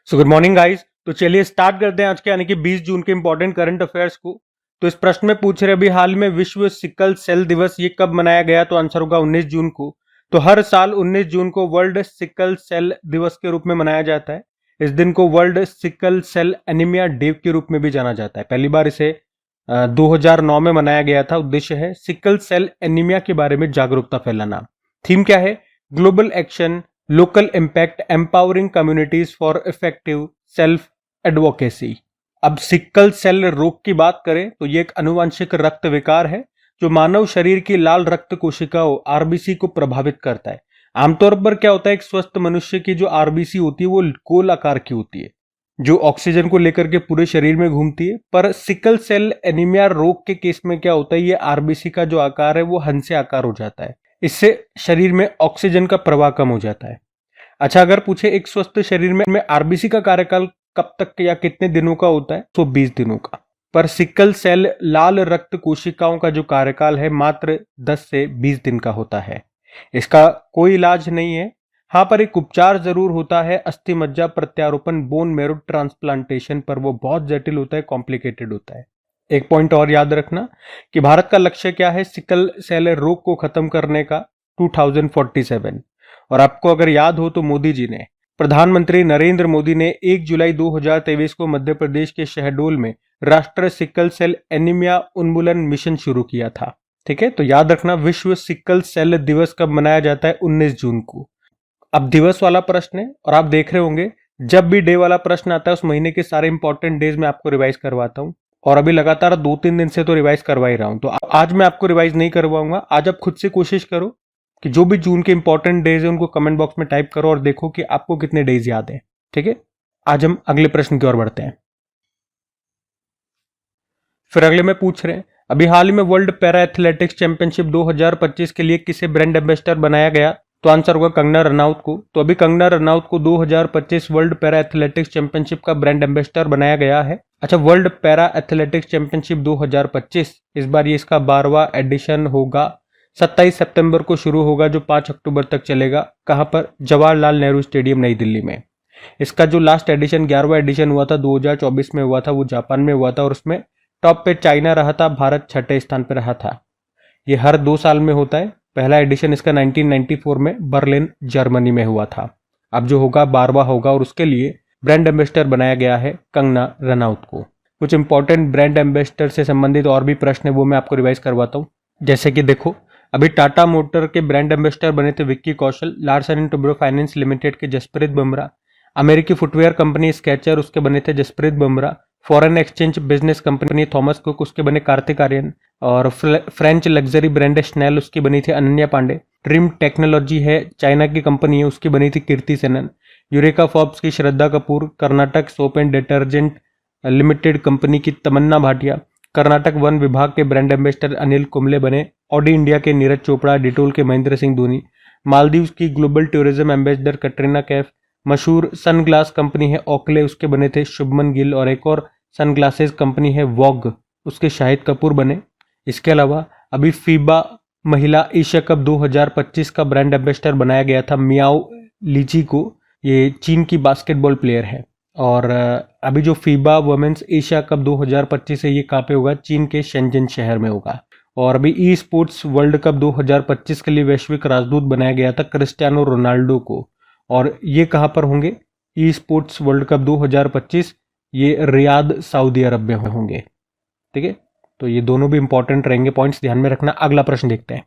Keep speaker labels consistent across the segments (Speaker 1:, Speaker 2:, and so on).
Speaker 1: So good morning guys. तो चलिए start करते हैं आज के यानी कि 20 जून के इंपॉर्टेंट करंट अफेयर्स को। तो इस प्रश्न में पूछ रहे अभी हाल में विश्व सिकल सेल दिवस ये कब मनाया गया, तो आंसर होगा 19 जून को। तो हर साल 19 जून को वर्ल्ड सिकल सेल दिवस के रूप में मनाया जाता है। इस दिन को world sickle cell anaemia day के रूप में भी जाना जाता है। पहली बार इसे 2009 में मनाया गया था। उद्देश्य है सिकल सेल एनीमिया के बारे में जागरूकता फैलाना। थीम क्या है? Global action, local impact, empowering communities for effective self advocacy. अब सिकल सेल रोग की बात करें तो ये एक आनुवंशिक रक्त विकार है जो मानव शरीर की लाल रक्त कोशिकाओं आरबीसी को प्रभावित करता है। आमतौर पर क्या होता है, एक स्वस्थ मनुष्य की जो आरबीसी होती है वो गोल आकार की होती है जो ऑक्सीजन को लेकर के पूरे शरीर में घूमती है। पर सिकल सेल एनीमिया रोग के केस में क्या होता है, ये आरबीसी का जो आकार है वो हंसे आकार हो जाता है। इससे शरीर में ऑक्सीजन का प्रवाह कम हो जाता है। अच्छा, अगर पूछे एक स्वस्थ शरीर में आरबीसी का कार्यकाल कब तक या कितने दिनों का होता है, तो 20 दिनों का। पर सिकल सेल लाल रक्त कोशिकाओं का जो कार्यकाल है मात्र 10 से 20 दिन का होता है। इसका कोई इलाज नहीं है। हाँ, पर एक उपचार जरूर होता है, अस्थि मज्जा प्रत्यारोपण, बोन मैरो ट्रांसप्लांटेशन, पर वो बहुत जटिल होता है, कॉम्प्लिकेटेड होता है। एक पॉइंट और याद रखना कि भारत का लक्ष्य क्या है सिकल सेल रोग को खत्म करने का, 2047। और आपको अगर याद हो तो मोदी जी ने, प्रधानमंत्री नरेंद्र मोदी ने 1 जुलाई 2023 को मध्य प्रदेश के शहडोल में राष्ट्रीय सिकल सेल एनीमिया उन्मूलन मिशन शुरू किया था। ठीक है, तो याद रखना विश्व सिकल सेल दिवस कब मनाया जाता है, 19 जून को। अब दिवस वाला प्रश्न है और आप देख रहे होंगे जब भी डे वाला प्रश्न आता है उस महीने के सारे इंपॉर्टेंट डेज में आपको रिवाइज करवाता हूं, और अभी लगातार 2-3 दिन से तो रिवाइज करवा ही रहा हूं। तो आज मैं आपको रिवाइज नहीं करवाऊंगा। आज आप खुद से कोशिश करो कि जो भी जून के इंपॉर्टेंट डेज है उनको कमेंट बॉक्स में टाइप करो और देखो कि आपको कितने डेज याद है। ठीक है, आज हम अगले प्रश्न की ओर बढ़ते हैं। फिर अगले में पूछ रहे हैं अभी हाल ही में वर्ल्ड पैरा एथलेटिक्स चैंपियनशिप 2025 के लिए किसे ब्रांड एम्बेसडर बनाया गया, तो आंसर होगा कंगना रनौत को। तो अभी कंगना रनौत को 2025 वर्ल्ड पैरा एथलेटिक्स चैंपियनशिप का ब्रांड एम्बेसडर बनाया गया है। अच्छा, वर्ल्ड पैरा एथलेटिक्स चैंपियनशिप 2025 इस बार ये इसका 12वां एडिशन होगा। 27 सितंबर को शुरू होगा जो 5 अक्टूबर तक चलेगा। कहां पर? जवाहरलाल नेहरू स्टेडियम नई दिल्ली में। इसका जो लास्ट एडिशन 11वां एडिशन हुआ था 2024 में हुआ था, वो जापान में हुआ था और उसमें टॉप पे चाइना रहा था, भारत 6ठे स्थान पे रहा था। ये हर 2 साल में होता है। पहला एडिशन इसका 1994 में बर्लिन जर्मनी में हुआ था। अब जो होगा 12वां होगा और उसके लिए ब्रांड एम्बेसडर बनाया गया है कंगना रनौत को। कुछ इंपॉर्टेंट ब्रांड एम्बेसडर से संबंधित और भी प्रश्न है वो मैं आपको रिवाइज करवाता हूँ। जैसे कि देखो, अभी टाटा मोटर के ब्रांड एम्बेसडर बने थे Vicky Kaushal, Larsen and Toubro finance limited के जसप्रीत बुमराह, अमेरिकी फुटवेयर कंपनी स्केचर उसके बने थे Jasprit Bumrah, foreign exchange business company Thomas Cook उसके बने कार्तिक आर्यन, और फ्रेंच लग्जरी ब्रांड स्नेल उसकी बनी थी अनन्या पांडे, ट्रिम टेक्नोलॉजी है चाइना की कंपनी है उसकी बनी थी कीर्ति सेनन, यूरेका फॉर्ब्स की Shraddha Kapoor, Karnataka soap and detergent limited company की तमन्ना भाटिया, कर्नाटक वन विभाग के ब्रांड एम्बेसडर अनिल कुंबले बने, ऑडी इंडिया के नीरज चोपड़ा, डिटोल के महेंद्र सिंह धोनी, मालदीव की global tourism ambassador Katrina Kaif, मशहूर सनग्लास कंपनी है ओकले उसके बने थे शुभमन गिल, और एक और सनग्लासेस कंपनी है वॉग उसके शाहिद कपूर बने। इसके अलावा अभी फीबा महिला एशिया कप 2025 का ब्रांड एम्बेसडर बनाया गया था मियाओ लीची को। ये चीन की बास्केटबॉल प्लेयर है। और अभी जो फीबा वुमेन्स एशिया कप 2025 है ये कहाँ पे होगा? चीन के शेंजन शहर में होगा। और अभी ई स्पोर्ट्स वर्ल्ड कप 2025 के लिए वैश्विक राजदूत बनाया गया था क्रिस्टियानो रोनाल्डो को। और ये कहाँ पर होंगे? ई स्पोर्ट्स वर्ल्ड कप 2025 ये रियाद सऊदी अरब में होंगे। ठीक है, तो ये दोनों भी इंपॉर्टेंट रहेंगे, पॉइंट्स ध्यान में रखना। अगला प्रश्न देखते हैं।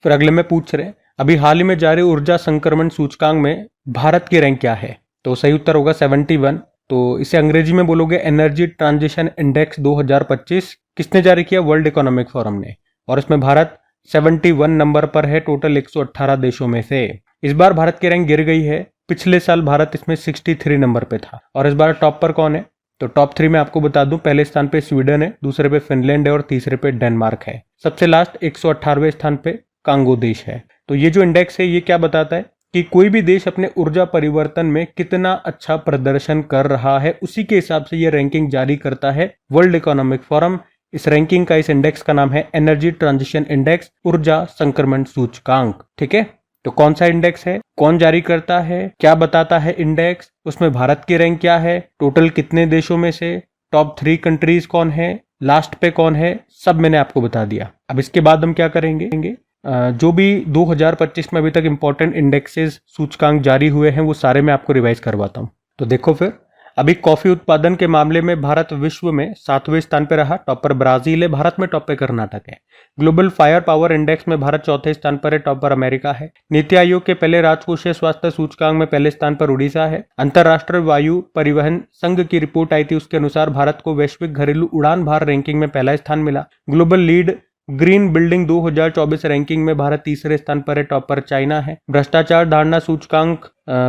Speaker 1: फिर अगले में पूछ रहे हैं अभी हाल ही में जारी ऊर्जा संक्रमण सूचकांक में भारत की रैंक क्या है, तो सही उत्तर होगा 71। तो इसे अंग्रेजी में बोलोगे एनर्जी ट्रांजिशन इंडेक्स 2025 किसने जारी किया? वर्ल्ड इकोनॉमिक फोरम ने। और इसमें भारत 71 नंबर पर है टोटल 118 देशों में से। इस बार भारत की रैंक गिर गई है, पिछले साल भारत इसमें 63 नंबर पे था। और इस बार टॉप पर कौन है? तो टॉप 3 में आपको बता दूं, पहले स्थान पे स्वीडन है, दूसरे पे फिनलैंड है और तीसरे पे डेनमार्क है। सबसे लास्ट 118वें स्थान पे कांगो देश है। तो ये जो इंडेक्स है ये क्या बताता है कि कोई भी देश अपने ऊर्जा परिवर्तन में कितना अच्छा प्रदर्शन कर रहा है, उसी के हिसाब से ये रैंकिंग जारी करता है वर्ल्ड इकोनॉमिक फोरम। इस रैंकिंग का, इस इंडेक्स का नाम है एनर्जी ट्रांजिशन इंडेक्स, ऊर्जा संक्रमण सूचकांक। ठीक है, तो कौन सा इंडेक्स है, कौन जारी करता है, क्या बताता है इंडेक्स, उसमें भारत की रैंक क्या है, टोटल कितने देशों में से टॉप 3 कंट्रीज कौन है, लास्ट पे कौन है, सब मैंने आपको बता दिया। अब इसके बाद हम क्या करेंगे, जो भी 2025 में अभी तक इंपॉर्टेंट इंडेक्सेस सूचकांक जारी हुए हैं वो सारे मैं आपको रिवाइज करवाता हूँ। तो देखो फिर, अभी कॉफी उत्पादन के मामले में भारत विश्व में 7वें स्थान पर रहा, टॉपर ब्राजील है, भारत में टॉप पे कर्नाटक है। ग्लोबल फायर पावर इंडेक्स में भारत 4थे स्थान पर है, टॉपर अमेरिका है। नीति आयोग के पहले राजकोषीय स्वास्थ्य सूचकांक में पहले स्थान पर उड़ीसा है। अंतरराष्ट्रीय वायु परिवहन संघ की रिपोर्ट आई थी, उसके अनुसार भारत को वैश्विक घरेलू उड़ान भार रैंकिंग में पहला स्थान मिला। Global lead green building 2024 ranking में भारत तीसरे स्थान पर है, टॉपर चाइना है। भ्रष्टाचार धारणा सूचकांक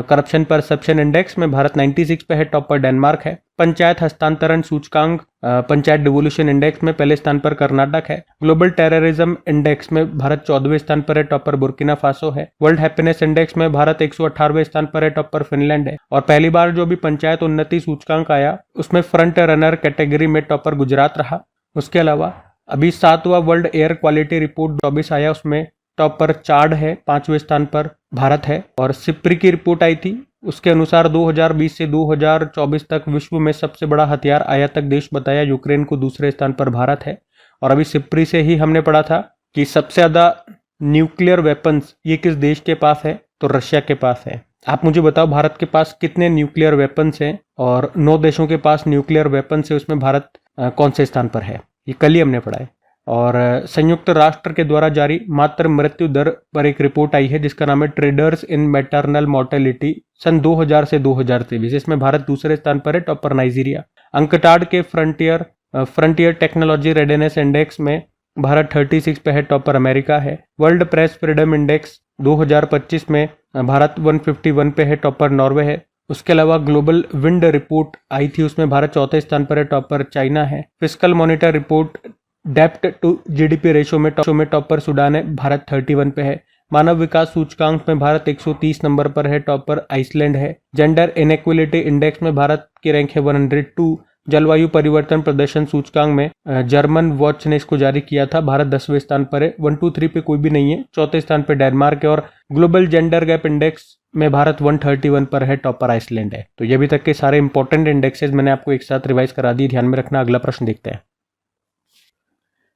Speaker 1: करप्शन परसेप्शन इंडेक्स में भारत 96 पे है, टॉपर डेनमार्क है। पंचायत हस्तांतरण सूचकांक पंचायत डिवोल्यूशन इंडेक्स में पहले स्थान पर कर्नाटक है। ग्लोबल टेररिज्म इंडेक्स में भारत 14वें स्थान पर है, टॉपर बुर्किना फासो है। वर्ल्ड हैप्पीनेस इंडेक्स में भारत 118वें स्थान पर है, टॉपर फिनलैंड है। और पहली बार जो भी पंचायत उन्नति सूचकांक आया उसमें फ्रंट रनर कैटेगरी में टॉपर गुजरात रहा। उसके अलावा अभी 7वां वर्ल्ड एयर क्वालिटी रिपोर्ट 24 आया, उसमें टॉप पर चाड है, 5वें स्थान पर भारत है। और सिप्री की रिपोर्ट आई थी, उसके अनुसार 2020 से 2024 तक विश्व में सबसे बड़ा हथियार आयातक देश बताया यूक्रेन को, दूसरे स्थान पर भारत है। और अभी सिप्री से ही हमने पढ़ा था कि सबसे ज्यादा न्यूक्लियर वेपन्स ये किस देश के पास है, तो रशिया के पास है। आप मुझे बताओ भारत के पास कितने न्यूक्लियर वेपन्स हैं, और 9 देशों के पास न्यूक्लियर वेपन्स है, उसमें भारत कौन से स्थान पर है, ये कल ही हमने पढ़ा है। और संयुक्त राष्ट्र के द्वारा जारी मातृ मृत्यु दर पर एक रिपोर्ट आई है जिसका नाम है ट्रेडर्स इन मैटरनल मॉर्टेलिटी सन 2000 से 2023, इसमें भारत दूसरे स्थान पर है, टॉपर नाइजीरिया। अंकटाड के फ्रंटियर टेक्नोलॉजी रेडीनेस इंडेक्स में भारत 36 पे है, टॉपर अमेरिका है। वर्ल्ड प्रेस फ्रीडम इंडेक्स 2025 में भारत 151 पे है, टॉपर नॉर्वे है। उसके अलावा ग्लोबल विंड रिपोर्ट आई थी, उसमें भारत 4थे स्थान पर है, टॉपर चाइना है। फिस्कल मॉनिटर रिपोर्ट डेप्ट टू जीडीपी रेशो में टॉपर सूडान है, भारत 31 पे है। मानव विकास सूचकांक में भारत 130 नंबर पर है, टॉपर आइसलैंड है। जेंडर इनइक्वलिटी इंडेक्स में भारत की रैंक है 102। जलवायु परिवर्तन प्रदर्शन सूचकांक में जर्मन वॉच ने इसको जारी किया था, भारत 10वें स्थान पर है, 1 2 3 पे कोई भी नहीं है, 4थे स्थान पर डेनमार्क है। और ग्लोबल जेंडर गैप इंडेक्स में भारत 131 पर है, टॉपर आइसलैंड है। तो ये अभी तक के सारे इंपॉर्टेंट इंडेक्सेस मैंने आपको एक साथ रिवाइज करा दी, ध्यान में रखना। अगला प्रश्न देखते हैं।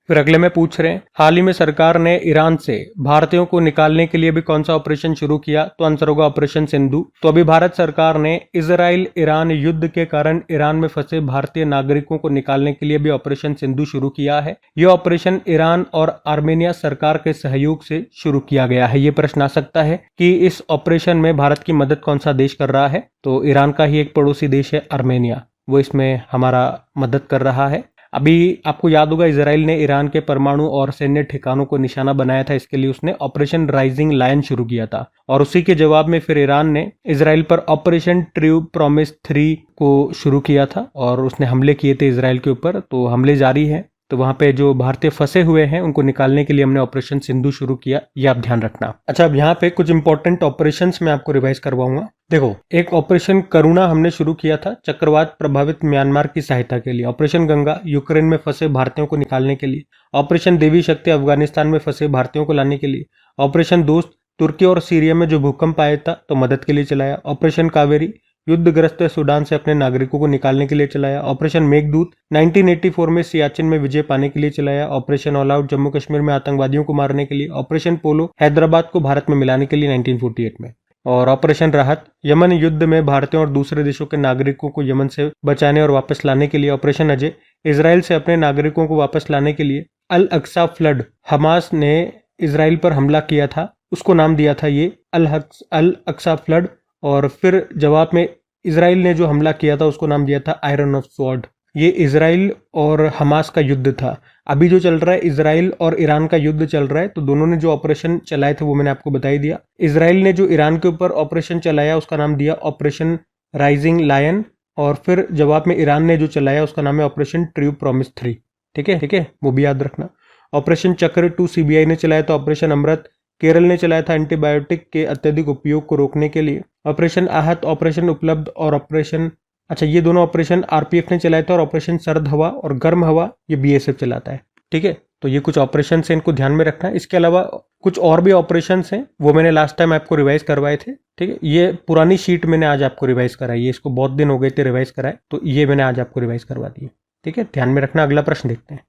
Speaker 1: फिर अगले में पूछ रहे हैं, हाल ही में सरकार ने ईरान से भारतीयों को निकालने के लिए भी कौन सा ऑपरेशन शुरू किया, तो आंसर होगा ऑपरेशन सिंधु। तो अभी भारत सरकार ने इजराइल ईरान युद्ध के कारण ईरान में फंसे भारतीय नागरिकों को निकालने के लिए भी ऑपरेशन सिंधु शुरू किया है। यह ऑपरेशन ईरान और आर्मेनिया सरकार के सहयोग से शुरू किया गया है। ये प्रश्न आ सकता है कि इस ऑपरेशन में भारत की मदद कौन सा देश कर रहा है, तो ईरान का ही एक पड़ोसी देश है आर्मेनिया, वो इसमें हमारा मदद कर रहा है। अभी आपको याद होगा इजराइल ने ईरान के परमाणु और सैन्य ठिकानों को निशाना बनाया था, इसके लिए उसने ऑपरेशन राइजिंग लायन शुरू किया था। और उसी के जवाब में फिर ईरान ने इजराइल पर ऑपरेशन ट्रू प्रॉमिस 3 को शुरू किया था और उसने हमले किए थे इजराइल के ऊपर। तो हमले जारी है, तो वहां पे जो भारतीय फंसे हुए हैं उनको निकालने के लिए हमने ऑपरेशन सिंधु शुरू किया, ये आप ध्यान रखना। अच्छा, अब यहाँ पे कुछ इंपॉर्टेंट ऑपरेशंस मैं आपको रिवाइज करवाऊंगा। देखो, एक ऑपरेशन करुणा हमने शुरू किया था चक्रवात प्रभावित म्यांमार की सहायता के लिए। ऑपरेशन गंगा यूक्रेन में फंसे भारतीयों को निकालने के लिए। ऑपरेशन देवी शक्ति अफगानिस्तान में फंसे भारतीयों को लाने के लिए। ऑपरेशन दोस्त तुर्की और सीरिया में जो भूकंप आया था तो मदद के लिए चलाया। ऑपरेशन कावेरी युद्धग्रस्त सूडान से अपने नागरिकों को निकालने के लिए चलाया। ऑपरेशन मेघदूत 1984 में सियाचिन में विजय पाने के लिए चलाया। Operation all out Jammu Kashmir में आतंकवादियों को मारने के लिए। ऑपरेशन पोलो हैदराबाद को भारत में मिलाने के लिए 1948 में। और ऑपरेशन राहत यमन युद्ध में भारतीयों और दूसरे देशों के नागरिकों को यमन से बचाने और वापस लाने के लिए। ऑपरेशन अजय इजराइल से अपने नागरिकों को वापस लाने के लिए। अल अक्सा फ्लड हमास ने इजराइल पर हमला किया था, उसको नाम दिया था ये अल अक्सा फ्लड। और फिर जवाब में इजराइल ने जो हमला किया था उसको नाम दिया था आयरन ऑफ स्वॉर्ड। ये इजराइल और हमास का युद्ध था। अभी जो चल रहा है इजराइल और ईरान का युद्ध चल रहा है, तो दोनों ने जो ऑपरेशन चलाए थे वो मैंने आपको बता ही दिया। इजराइल ने जो ईरान के ऊपर ऑपरेशन चलाया उसका नाम दिया ऑपरेशन राइजिंग लायन। और फिर जवाब में ईरान ने जो चलाया उसका नाम है ऑपरेशन ट्रू प्रॉमिस 3। ठीक है, वो भी याद रखना। ऑपरेशन चक्र 2 सीबीआई ने चलाया था। ऑपरेशन अमृत केरल ने चलाया था एंटीबायोटिक के अत्यधिक उपयोग को रोकने के लिए। ऑपरेशन आहत, ऑपरेशन उपलब्ध और ऑपरेशन ये दोनों ऑपरेशन आरपीएफ ने चलाया था। और ऑपरेशन सर्द हवा और गर्म हवा ये बीएसएफ चलाता है। ठीक है, तो ये कुछ ऑपरेशन है, इनको ध्यान में रखना है। इसके अलावा कुछ और भी ऑपरेशन हैं, वो मैंने लास्ट टाइम आपको रिवाइज करवाए थे। ठीक है, ये पुरानी शीट मैंने आज आपको रिवाइज कराई है, इसको बहुत दिन हो गए थे रिवाइज कराए, तो ये मैंने आज आपको रिवाइज करवा दी है। ठीक है, ध्यान में रखना। अगला प्रश्न देखते हैं।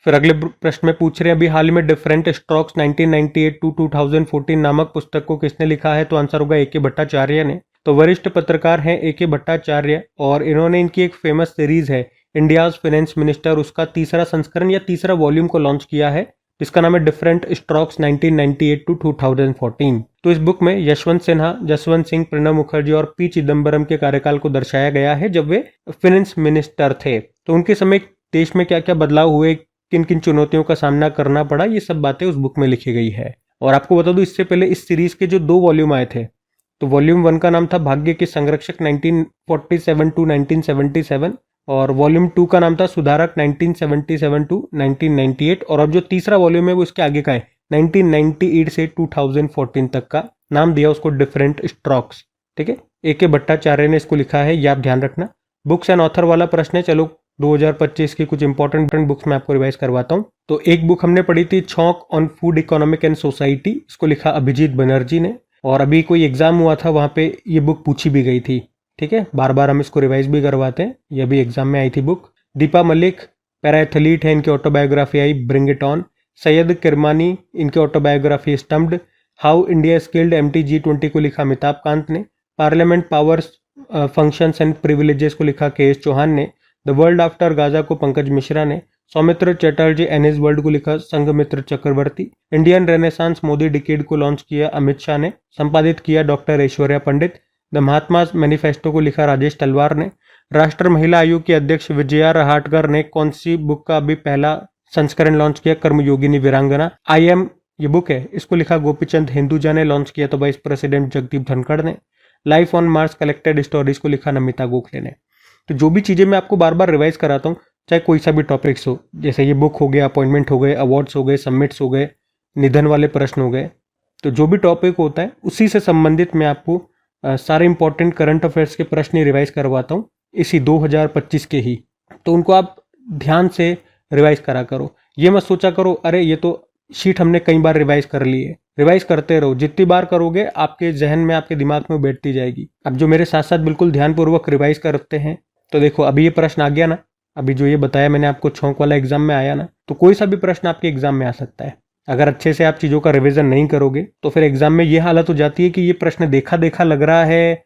Speaker 1: फिर अगले प्रश्न में पूछ रहे हैं, अभी हाल में डिफरेंट स्ट्रोक्स 1998 टू 2014 नामक पुस्तक को किसने लिखा है? तो आंसर होगा ए के भट्टाचार्य ने। तो वरिष्ठ पत्रकार हैं ए के भट्टाचार्य, और इन्होंने इनकी एक फेमस सीरीज है इंडियाज फाइनेंस मिनिस्टर, उसका तीसरा संस्करण या तीसरा वॉल्यूम को लॉन्च किया है, जिसका नाम है डिफरेंट स्ट्रोक्स 1998 टू 2014। तो इस बुक में यशवंत सिन्हा, जसवंत सिंह, प्रणब मुखर्जी और पी चिदम्बरम के कार्यकाल को दर्शाया गया है जब वे फाइनेंस मिनिस्टर थे। तो उनके समय देश में क्या क्या बदलाव हुए, किन किन चुनौतियों का सामना करना पड़ा, ये सब बातें उस बुक में लिखी गई है। और आपको बता दूं, इससे पहले इस सीरीज के जो 2 वॉल्यूम आए थे, तो वॉल्यूम 1 का नाम था भाग्य के संरक्षक 1947 टू 1977, और वॉल्यूम 2 का नाम था सुधारक 1977 टू 1998, और अब जो तीसरा वॉल्यूम है वो इसके आगे का है 1998 से 2014 तक का, नाम दिया उसको डिफरेंट स्ट्रोक्स। ठीक है, ए के भट्टाचार्य ने इसको लिखा है, ये आप ध्यान रखना। बुक्स एंड ऑथर वाला प्रश्न है। चलो 2025 की कुछ इंपॉर्टेंट बुक्स मैं आपको रिवाइज करवाता हूँ। तो एक बुक हमने पढ़ी थी छौंक on food economic and society, इसको लिखा अभिजीत बनर्जी ने, और अभी कोई एग्जाम हुआ था वहां पे ये बुक पूछी भी गई थी। ठीक है, बार बार हम इसको रिवाइज भी करवाते हैं, ये भी एग्जाम में आई थी book. Deepa Malik para athlete है, इनकी ऑटोबायोग्राफी आई bring it on. Syed Kirmani, इनकी autobiography stumped. How India skilled MTG20 को लिखा अमिताभ कांत ने। Parliament powers functions and privileges को लिखा KS चौहान ने। द वर्ल्ड आफ्टर गाजा को पंकज मिश्रा ने। सौमित्र चटर्जी एन इज वर्ल्ड को लिखा Sanghamitra Chakraborty. Indian renaissance Modi decade को लॉन्च किया अमित शाह ने, संपादित किया doctor Aishwarya Pandit. The Mahatma manifesto को लिखा राजेश तलवार ने। राष्ट्र महिला आयोग के अध्यक्ष विजया रहाटकर ने कौन सी बुक का अभी पहला संस्करण लॉन्च किया? कर्मयोगिनी वीरांगना। IM ये बुक है, इसको लिखा गोपीचंद हिंदुजा ने, लॉन्च किया तो वाइस प्रेसिडेंट जगदीप धनखड़ ने। Life on Mars collected stories को लिखा नमिता गोखले ने। तो जो भी चीजें मैं आपको बार बार रिवाइज कराता हूँ, चाहे कोई सा भी टॉपिक्स हो, जैसे ये बुक हो गया, अपॉइंटमेंट हो गए, अवार्ड्स हो गए, सबमिट्स हो गए, निधन वाले प्रश्न हो गए, तो जो भी टॉपिक होता है उसी से संबंधित मैं आपको सारे इंपॉर्टेंट करंट अफेयर्स के प्रश्न ही रिवाइज करवाता हूँ, इसी 2025 के ही। तो उनको आप ध्यान से रिवाइज करा करो। ये मत सोचा करो अरे ये तो शीट हमने कई बार रिवाइज कर ली है। रिवाइज करते रहो, जितनी बार करोगे आपके जहन में, आपके दिमाग में बैठती जाएगी। अब जो मेरे साथ साथ बिल्कुल ध्यानपूर्वक रिवाइज करते हैं, तो देखो अभी ये प्रश्न आ गया ना, अभी जो ये बताया मैंने आपको छौंक वाला एग्जाम में आया ना, तो कोई सा भी प्रश्न आपके एग्जाम में आ सकता है। अगर अच्छे से आप चीजों का रिवीजन नहीं करोगे तो फिर एग्जाम में ये हालत हो जाती है कि ये प्रश्न देखा देखा लग रहा है,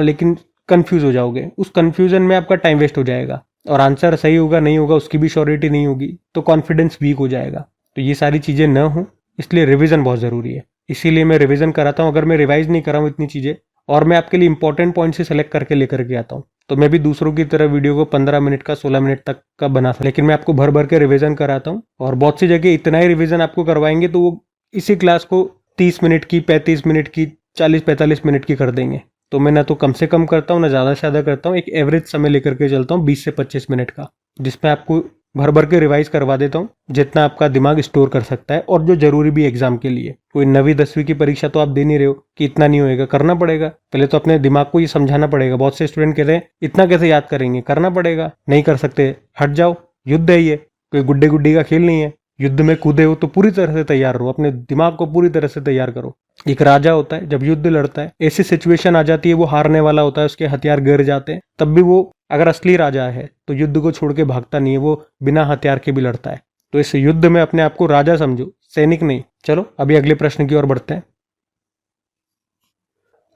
Speaker 1: लेकिन कंफ्यूज हो जाओगे। उस कंफ्यूजन में आपका टाइम वेस्ट हो जाएगा, और आंसर सही होगा नहीं होगा उसकी भी श्योरिटी नहीं होगी, तो कॉन्फिडेंस वीक हो जाएगा। तो ये सारी चीजें न हो, इसलिए रिवीजन बहुत जरूरी है। इसीलिए मैं रिवीजन कराता हूँ। अगर मैं रिवाइज नहीं कराऊँ इतनी चीजें, और मैं आपके लिए इंपॉर्टेंट पॉइंट से सेलेक्ट करके लेकर के आता हूँ, तो मैं भी दूसरों की तरह वीडियो को 15 मिनट का 16 मिनट तक का बना सकता, लेकिन मैं आपको भर भर के रिवीजन कराता हूँ। और बहुत सी जगह इतना ही रिवीजन आपको करवाएंगे तो वो इसी क्लास को 30 मिनट की, 35 मिनट की, 40-45 मिनट की कर देंगे। तो मैं ना तो कम से कम करता हूँ, ना ज़्यादा से ज़्यादा करता हूँ, एक एवरेज समय लेकर के चलता हूँ 20 से 25 मिनट का, जिसमें आपको भर भर के रिवाइज करवा देता हूँ जितना आपका दिमाग स्टोर कर सकता है, और जो जरूरी भी एग्जाम के लिए। कोई 9वीं 10वीं की परीक्षा तो आप दे नहीं रहे हो कि इतना नहीं होएगा, करना पड़ेगा। पहले तो अपने दिमाग को ये समझाना पड़ेगा। बहुत से स्टूडेंट कहते हैं इतना कैसे याद करेंगे, करना पड़ेगा, नहीं कर सकते हट जाओ, युद्ध है ये, कोई गुड्डे गुड्डी का खेल नहीं है। युद्ध में कूदे हो तो पूरी तरह से तैयार रहो, अपने दिमाग को पूरी तरह से तैयार करो। एक राजा होता है, जब युद्ध लड़ता है, ऐसी सिचुएशन आ जाती है वो हारने वाला होता है, उसके हथियार गिर जाते हैं, तब भी वो अगर असली राजा है तो युद्ध को छोड़ के भागता नहीं है, वो बिना हथियार के भी लड़ता है। तो इस युद्ध में अपने आप को राजा समझो, सैनिक नहीं। चलो अभी अगले प्रश्न की ओर बढ़ते हैं।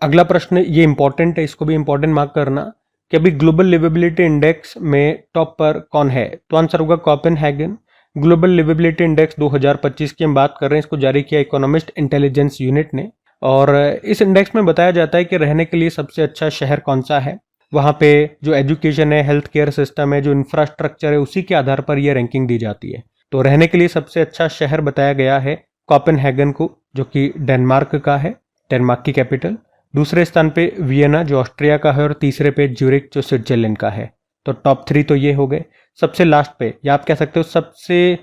Speaker 1: अगला प्रश्न ये इंपॉर्टेंट है, इसको भी इंपॉर्टेंट मार्क करना कि अभी ग्लोबल लिवेबिलिटी इंडेक्स में टॉप पर कौन है? तो आंसर होगा कोपेनहेगन। ग्लोबल लिवेबिलिटी इंडेक्स 2025 की हम बात कर रहे हैं, इसको जारी किया इकोनॉमिस्ट इंटेलिजेंस यूनिट ने, और इस इंडेक्स में बताया जाता है कि रहने के लिए सबसे अच्छा शहर कौन सा है। वहाँ पे जो एजुकेशन है, हेल्थ केयर सिस्टम है, जो इंफ्रास्ट्रक्चर है, उसी के आधार पर यह रैंकिंग दी जाती है। तो रहने के लिए सबसे अच्छा शहर बताया गया है कोपेनहेगन को, जो कि डेनमार्क का है, डेनमार्क की कैपिटल। दूसरे स्थान पे वियना जो ऑस्ट्रिया का है, और तीसरे पे ज्यूरिक जो स्विट्जरलैंड का है। तो टॉप 3 तो ये हो गए। सबसे लास्ट पे, या आप कह सकते हो सबसे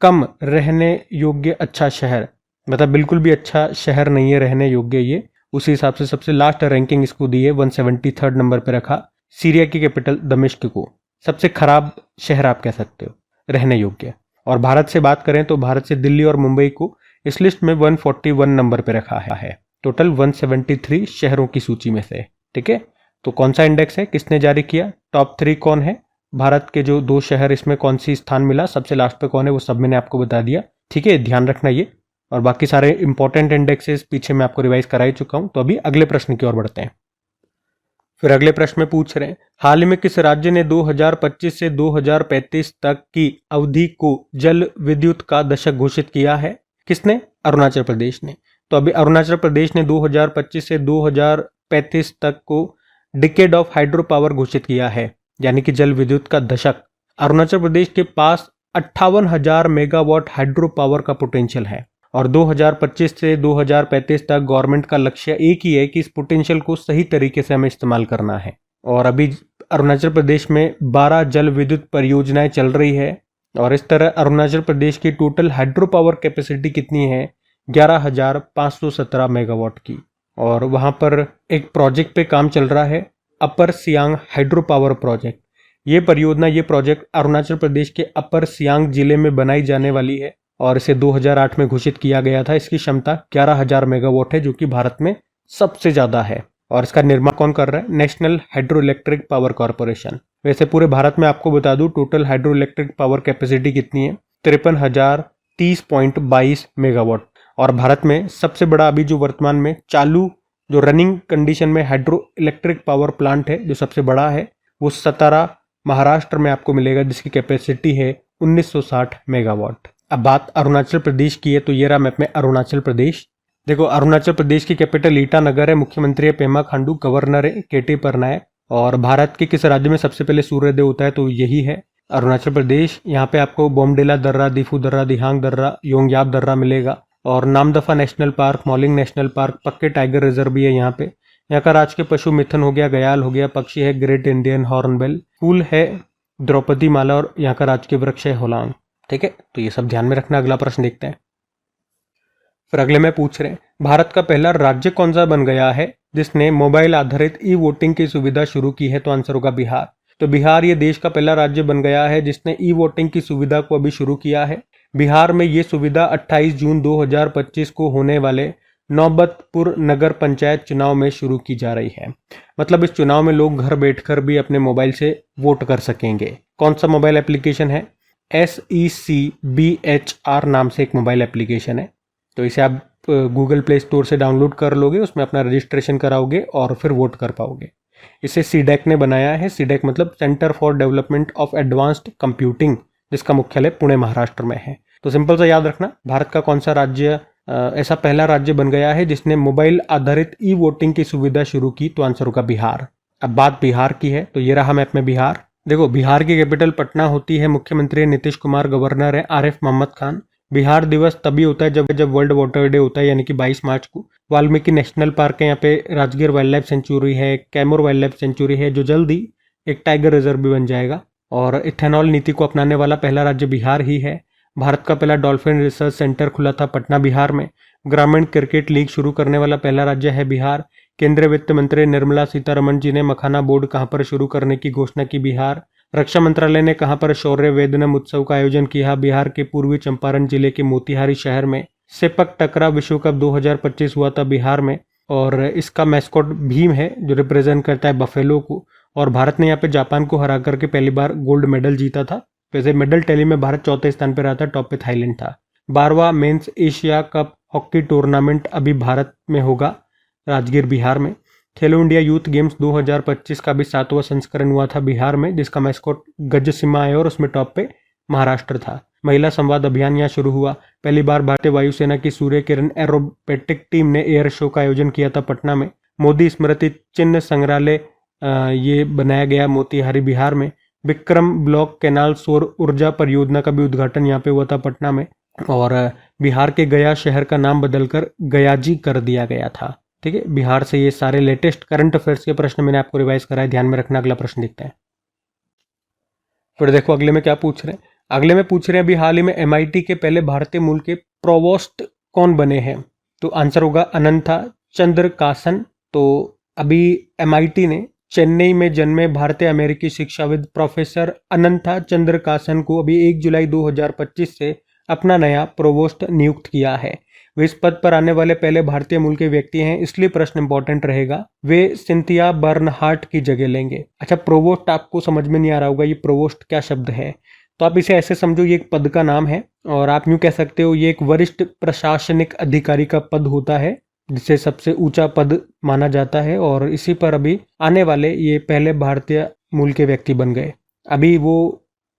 Speaker 1: कम रहने योग्य अच्छा शहर, मतलब बिल्कुल भी अच्छा शहर नहीं है रहने योग्य, ये उसी हिसाब से सबसे लास्ट रैंकिंग इसको दी है, 173 नंबर पे रखा सीरिया की कैपिटल दमिश्क को। सबसे खराब शहर आप कह सकते हो। रहने योग्य। और भारत से बात करें तो भारत से दिल्ली और मुंबई को इस लिस्ट में 141 नंबर पे रखा है, टोटल 173 शहरों की सूची में से। ठीक है, तो कौन सा इंडेक्स है, किसने जारी किया, टॉप 3 कौन है, भारत के जो 2 शहर, इसमें कौन सी स्थान मिला, सबसे लास्ट पे कौन है, वो सब मैंने आपको बता दिया। ठीक है, ध्यान रखना ये। और बाकी सारे इंपॉर्टेंट इंडेक्सेस पीछे मैं आपको रिवाइज करा ही चुका हूं। तो अभी अगले प्रश्न की ओर बढ़ते हैं। फिर अगले प्रश्न में पूछ रहे हैं, हाल ही में किस राज्य ने 2025 से 2035 तक की अवधि को जल विद्युत का दशक घोषित किया है? किसने? अरुणाचल प्रदेश ने। तो अभी अरुणाचल प्रदेश ने 2025 से 2035 तक को डिकेड ऑफ हाइड्रो पावर घोषित किया है, यानी कि जल विद्युत का दशक। अरुणाचल प्रदेश के पास 58,000 मेगावाट हाइड्रो पावर का पोटेंशियल है और 2025 से 2035 तक गवर्नमेंट का लक्ष्य एक ही है कि इस पोटेंशियल को सही तरीके से हमें इस्तेमाल करना है। और अभी अरुणाचल प्रदेश में 12 जल विद्युत परियोजनाएं चल रही है और इस तरह अरुणाचल प्रदेश की टोटल हाइड्रो पावर कैपेसिटी कितनी है? 11,517 मेगावाट की। और वहां पर एक प्रोजेक्ट पे काम चल रहा है, अपर सियांग हाइड्रो पावर प्रोजेक्ट। ये परियोजना, ये प्रोजेक्ट अरुणाचल प्रदेश के अपर सियांग जिले में बनाई जाने वाली है और इसे 2008 में घोषित किया गया था। इसकी क्षमता 11,000 मेगावाट है, जो कि भारत में सबसे ज्यादा है। और इसका निर्माण कौन कर रहा है? National hydro electric power corporation. वैसे पूरे भारत में आपको बता दूं, total hydro electric power capacity कितनी है? 53,030.22 मेगावाट। और भारत में सबसे बड़ा अभी जो वर्तमान में चालू, जो रनिंग कंडीशन में हाइड्रो इलेक्ट्रिक पावर प्लांट है, जो सबसे बड़ा है, वो सतारा महाराष्ट्र में आपको मिलेगा, जिसकी कैपेसिटी है 1960 मेगावाट। अब बात अरुणाचल प्रदेश की है, तो ये रहा मैप में अरुणाचल प्रदेश। देखो, अरुणाचल प्रदेश की कैपिटल ईटानगर है, मुख्यमंत्री है पेमा खांडू, गवर्नर है केटी परनायक। और भारत के किस राज्य में सबसे पहले सूर्योदय होता है? तो यही है अरुणाचल प्रदेश। यहाँ पे आपको बोमडिला दर्रा, दिफू दर्रा, दिहांग दर्रा, योंगयाब दर्रा मिलेगा। और Namdapha national park, Mouling national park, पक्के टाइगर रिजर्व भी है यहाँ पे। यहाँ का राजकीय पशु मिथुन हो गया, गयाल हो गया, पक्षी है ग्रेट इंडियन हॉर्नबिल, फूल है द्रौपदी माला और यहाँ का राजकीय वृक्ष है होलांग। ठीक है, तो ये सब ध्यान में रखना। अगला प्रश्न देखते हैं। फिर अगले में पूछ रहे हैं, भारत का पहला राज्य कौन सा बन गया है जिसने मोबाइल आधारित ई वोटिंग की सुविधा शुरू की है? तो आंसर होगा बिहार। तो बिहार ये देश का पहला राज्य बन गया है जिसने ई वोटिंग की सुविधा को अभी शुरू किया है। बिहार में ये सुविधा 28 जून 2025 को होने वाले नौबतपुर नगर पंचायत चुनाव में शुरू की जा रही है। मतलब इस चुनाव में लोग घर बैठकर भी अपने मोबाइल से वोट कर सकेंगे। कौन सा मोबाइल एप्लीकेशन है? SECBHR नाम से एक मोबाइल एप्लीकेशन है। तो इसे आप गूगल प्ले स्टोर से डाउनलोड कर लोगे, उसमें अपना रजिस्ट्रेशन कराओगे और फिर वोट कर पाओगे। इसे सीडेक ने बनाया है। सीडेक मतलब centre for development of advanced computing, जिसका मुख्यालय पुणे महाराष्ट्र में है। तो सिंपल सा याद रखना, भारत का कौन सा राज्य ऐसा पहला राज्य बन गया है जिसने मोबाइल आधारित ई वोटिंग की सुविधा शुरू की? तो आंसर होगा बिहार। अब बात बिहार की है, तो ये रहा मैप में बिहार। देखो, बिहार की कैपिटल पटना होती है, मुख्यमंत्री नीतीश कुमार, गवर्नर है आरिफ मोहम्मद खान। बिहार दिवस तभी होता है जब वर्ल्ड वाटर डे होता है, यानी कि 22 मार्च को। वाल्मीकि नेशनल पार्क है यहाँ पे, राजगीर वाइल्ड लाइफ सेंचुरी है, कैमूर वाइल्ड लाइफ सेंचुरी है, जो जल्द ही एक टाइगर रिजर्व भी बन जाएगा। और इथेनॉल नीति को अपनाने वाला पहला राज्य बिहार ही है। भारत का पहला डॉल्फिन रिसर्च सेंटर खुला था पटना बिहार में। ग्रामीण क्रिकेट लीग शुरू करने वाला पहला राज्य है बिहार। केंद्रीय वित्त मंत्री निर्मला सीतारमण जी ने मखाना बोर्ड कहां पर शुरू करने की घोषणा की? बिहार। रक्षा मंत्रालय ने कहां पर शौर्य वेदनम उत्सव का आयोजन किया? बिहार के पूर्वी चंपारण जिले के मोतिहारी शहर में। सेपक टकरा विश्व कप 2025 हुआ था बिहार में और इसका मैस्कॉट भीम है, जो रिप्रेजेंट करता है बफेलो को। और भारत ने यहाँ पे जापान को हरा करके पहली बार गोल्ड मेडल जीता था। वैसे मेडल टैली में भारत चौथे स्थान पर रहा था, टॉप पे थाईलैंड था। 12वां men's Asia cup hockey tournament अभी भारत में होगा, राजगीर बिहार में। खेलो इंडिया यूथ गेम्स 2025 का भी 7वां संस्करण हुआ था बिहार में, जिसका मैस्कॉट गज सिम्हा है और उसमें टॉप पे महाराष्ट्र था। महिला संवाद अभियान यहाँ शुरू हुआ। पहली बार भारतीय वायुसेना की सूर्य किरण एरोबेटिक टीम ने एयर शो का आयोजन किया था पटना में। मोदी स्मृति चिन्ह संग्रहालय ये बनाया गया मोतिहारी बिहार में। विक्रम ब्लॉक कैनाल सौर ऊर्जा परियोजना का भी उद्घाटन यहाँ पे हुआ था पटना में। और बिहार के गया शहर का नाम बदलकर गयाजी कर दिया गया था। ठीक है, बिहार से ये सारे लेटेस्ट करंट अफेयर्स के प्रश्न मैंने आपको रिवाइज कराए, ध्यान में रखना। अगला प्रश्न देखते हैं। फिर देखो अगले में क्या पूछ रहे हैं। अगले में पूछ रहे हैं अभी हाल ही में MIT के पहले भारतीय मूल के प्रोवोस्ट कौन बने हैं? तो आंसर होगा अनंथा चंद्रकासन। तो अभी MIT ने चेन्नई में जन्मे भारतीय अमेरिकी शिक्षाविद प्रोफेसर अनंथा चंद्रकासन को अभी 1 जुलाई 2025 से अपना नया प्रोवोस्ट नियुक्त किया है। वे इस पद पर आने वाले पहले भारतीय मूल के व्यक्ति हैं, इसलिए प्रश्न इंपॉर्टेंट रहेगा। वे सिंथिया बर्नहार्ट की जगह लेंगे। अच्छा, प्रोवोस्ट आपको समझ में नहीं आ रहा होगा ये प्रोवोस्ट क्या शब्द है, तो आप इसे ऐसे समझो ये एक पद का नाम है और आप यूँ कह सकते हो ये एक वरिष्ठ प्रशासनिक अधिकारी का पद होता है जिसे सबसे ऊंचा पद माना जाता है और इसी पर अभी आने वाले ये पहले भारतीय मूल के व्यक्ति बन गए। अभी वो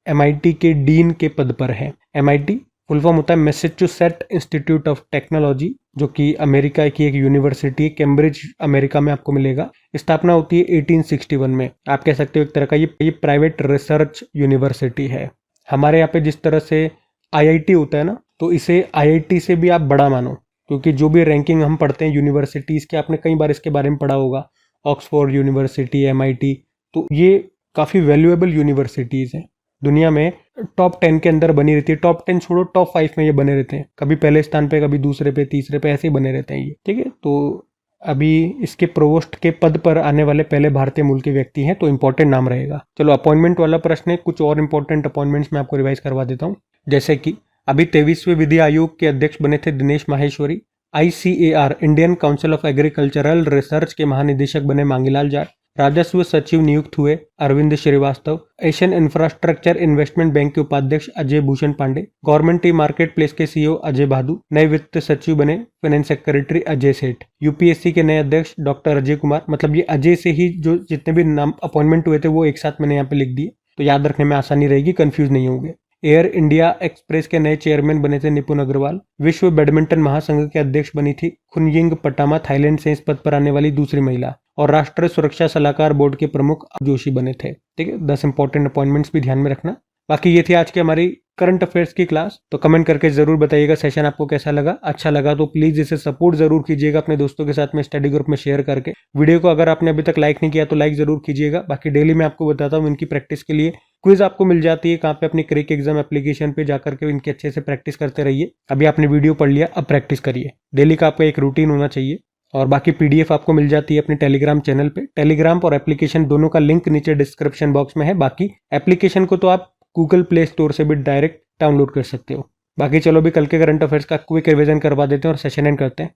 Speaker 1: MIT के डीन के पद पर है। MIT फुल फॉर्म होता है मैसेच्यूसेट इंस्टीट्यूट ऑफ टेक्नोलॉजी, जो कि अमेरिका की एक यूनिवर्सिटी है, कैम्ब्रिज अमेरिका में आपको मिलेगा। स्थापना होती है 1861 में। आप कह सकते हो एक तरह का ये प्राइवेट रिसर्च यूनिवर्सिटी है। हमारे यहाँ पे जिस तरह से IIT होता है ना, तो इसे IIT से भी आप बड़ा मानो, क्योंकि जो भी रैंकिंग हम पढ़ते हैं यूनिवर्सिटीज़ के, आपने कई बार इसके बारे में पढ़ा होगा, ऑक्सफोर्ड यूनिवर्सिटी, MIT, तो ये काफ़ी वैल्यूएबल यूनिवर्सिटीज़ हैं। दुनिया में टॉप 10 के अंदर बनी रहती है। टॉप 10 छोड़ो, टॉप 5 में ये बने रहते हैं, कभी पहले स्थान पे, कभी दूसरे पे, तीसरे पे, ऐसे ही बने रहते हैं ये, ठीक है। तो अभी इसके प्रोवोस्ट के पद पर आने वाले पहले भारतीय मूल के व्यक्ति हैं, तो इंपॉर्टेंट नाम रहेगा। चलो, अपॉइंटमेंट वाला प्रश्न है, कुछ और इंपॉर्टेंट अपॉइंटमेंट्स मैं आपको रिवाइज करवा देता हूँ। जैसे कि अभी 23वें विधि आयोग के अध्यक्ष बने थे Dinesh Maheshwari. ICAR Indian council of agricultural research के महानिदेशक बने मांगीलाल जाट। राजस्व सचिव नियुक्त हुए Arvind Srivastava. Asian infrastructure investment bank के उपाध्यक्ष Ajay Bhushan Pandey. Government e market place के CEO अजय भादु। नए वित्त सचिव बने फाइनेंस सेक्रेटरी अजय सेठ। UPSC के नए अध्यक्ष डॉक्टर अजय कुमार। मतलब ये अजय से ही जो जितने भी नाम अपॉइंटमेंट हुए थे वो एक साथ मैंने यहाँ पे लिख दिए, तो याद रखने में आसानी रहेगी, कंफ्यूज नहीं होंगे। एयर इंडिया एक्सप्रेस के नए चेयरमैन बने थे निपुण अग्रवाल। विश्व बैडमिंटन महासंघ के अध्यक्ष बनी थी खुनयिंग पटामा, थाईलैंड से इस पद पर आने वाली दूसरी महिला। और राष्ट्रीय सुरक्षा सलाहकार बोर्ड के प्रमुख जोशी बने थे। ठीक है, 10 इंपॉर्टेंट अपॉइंटमेंट्स भी ध्यान में रखना। बाकी ये थी आज की हमारी करंट अफेयर्स की क्लास। तो कमेंट करके जरूर बताइएगा सेशन आपको कैसा लगा। अच्छा लगा तो प्लीज इसे सपोर्ट जरूर कीजिएगा अपने दोस्तों के साथ में स्टडी ग्रुप में शेयर करके। वीडियो को अगर आपने अभी तक लाइक नहीं किया तो लाइक जरूर कीजिएगा। बाकी डेली मैं आपको बताता हूँ इनकी प्रैक्टिस के लिए क्विज आपको मिल जाती है कहाँ पे, अपनी क्रिक एग्जाम एप्लीकेशन पे जाकर के इनकी अच्छे से प्रैक्टिस करते रहिए। अभी आपने वीडियो पढ़ लिया, अब प्रैक्टिस करिए। डेली का आपका एक रूटीन होना चाहिए। और बाकी PDF आपको मिल जाती है अपने टेलीग्राम चैनल पे। टेलीग्राम और एप्लीकेशन दोनों का लिंक नीचे डिस्क्रिप्शन बॉक्स में है। बाकी एप्लीकेशन को तो आप गूगल प्ले स्टोर से भी डायरेक्ट डाउनलोड कर सकते हो। बाकी चलो भी कल के करंट अफेयर्स का क्विक रिवीजन करवा देते हैं और सेशन एंड करते हैं।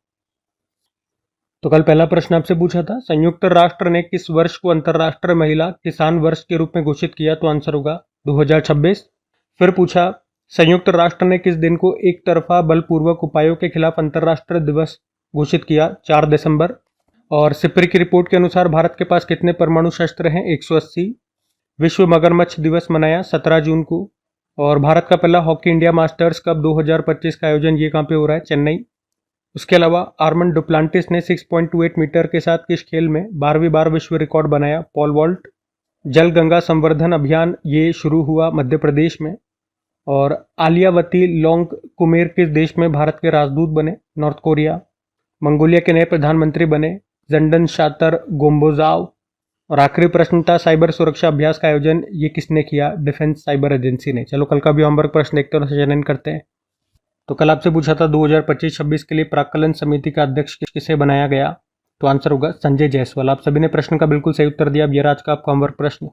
Speaker 1: तो कल पहला प्रश्न आपसे पूछा था, संयुक्त राष्ट्र ने किस वर्ष को अंतर्राष्ट्रीय महिला किसान वर्ष के रूप में घोषित किया? तो आंसर होगा 2026। फिर पूछा, संयुक्त राष्ट्र ने किस दिन को एक तरफा बलपूर्वक उपायों के खिलाफ अंतर्राष्ट्रीय दिवस घोषित किया? 4 दिसंबर। और सिप्री की रिपोर्ट के अनुसार भारत के पास कितने परमाणु शस्त्र हैं? 180। विश्व मगरमच्छ दिवस मनाया 17 जून को। और भारत का पहला हॉकी इंडिया मास्टर्स कप 2025 का आयोजन ये कहाँ पे हो रहा है? चेन्नई। उसके अलावा आर्मंड डुप्लांटिस ने 6.28 मीटर के साथ किस खेल में 12वीं बार विश्व रिकॉर्ड बनाया? Pole vault. जल गंगा संवर्धन अभियान ये शुरू हुआ मध्य प्रदेश में। और आलियावती लोंग कुमेर किस देश में भारत के राजदूत बने? North Korea. मंगोलिया के नए प्रधानमंत्री बने जंडन शातर गोम्बोजाव। और आखिरी प्रश्न था, साइबर सुरक्षा अभ्यास का आयोजन ये किसने किया? डिफेंस साइबर एजेंसी ने। चलो कल का भी होमवर्क प्रश्न देखते हैं और सेशन एंड करते हैं। तो कल आपसे पूछा था 2025-26 के लिए प्राक्कलन समिति का अध्यक्ष किसे बनाया गया? तो आंसर होगा संजय जायसवाल। आप सभी ने प्रश्न का बिल्कुल सही उत्तर दिया। अब ये आज का आपका होमवर्क प्रश्न।